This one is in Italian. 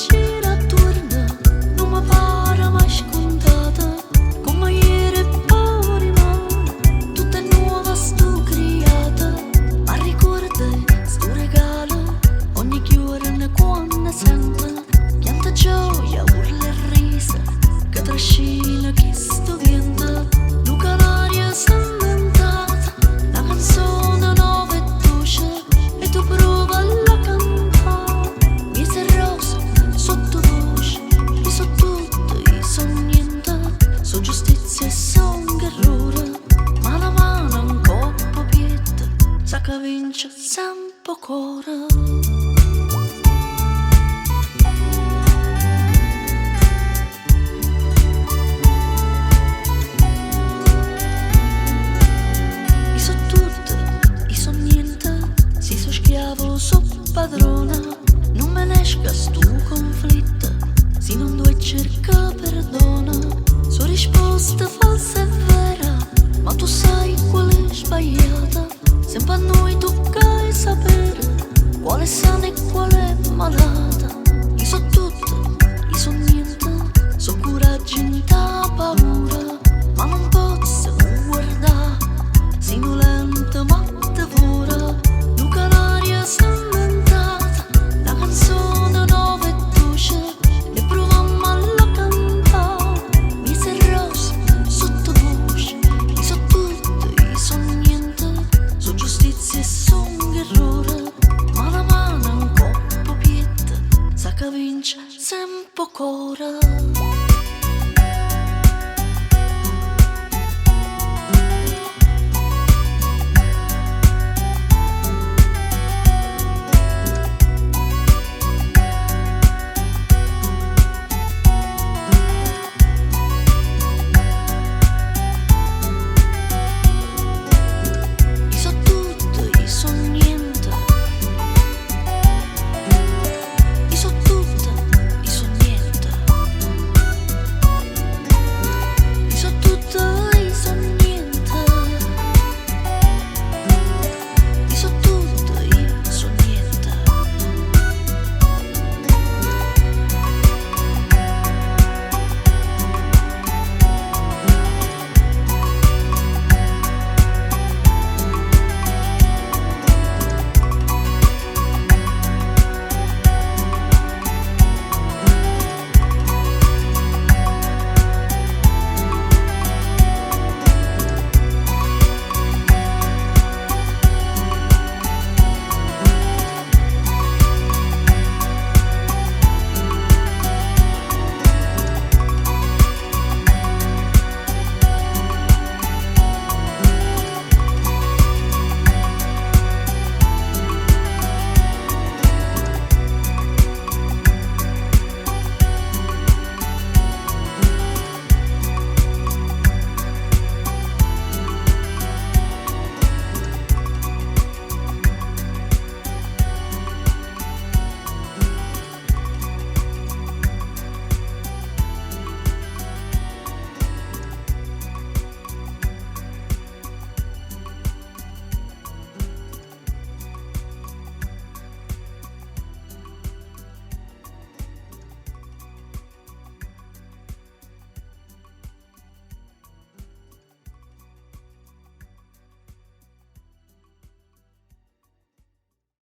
gira attorno, non mi pare mai scontata, come ieri poi rimane, tutta nuova sto creata, ma ricorda sto regalo, ogni giorno quando sento, pianta gioia, urla e risa, che trascina chi sto vento, Luca l'aria si è inventata, la canzone nuova e dolce, e tu prova a cantare, mi sei rosa, sottovoce, io so tutto, io so niente, so giustizia e son errore, mano a mano un coppo pietta, sa che vince sempre cuore. So padrona, non me ne esca stu conflitto, se non vuoi cercare perdono, so risposta falsa e vera, ma tu sai qual è sbagliata, sempre a noi tocca sapere, quale è sana e qual è malata, io so tutto, io so niente, so coraggio in ta paura, ma non posso non guardare, sino lento ma devora, Luca l'aria si è inventata, la canzone nuova e dolce, e proviamo a cantare, mi sei rosa, sottovoce, io so tutto, io so niente, so giustizia e son errore, mano a mano un coppo pietta, sa che vince sempre cuore.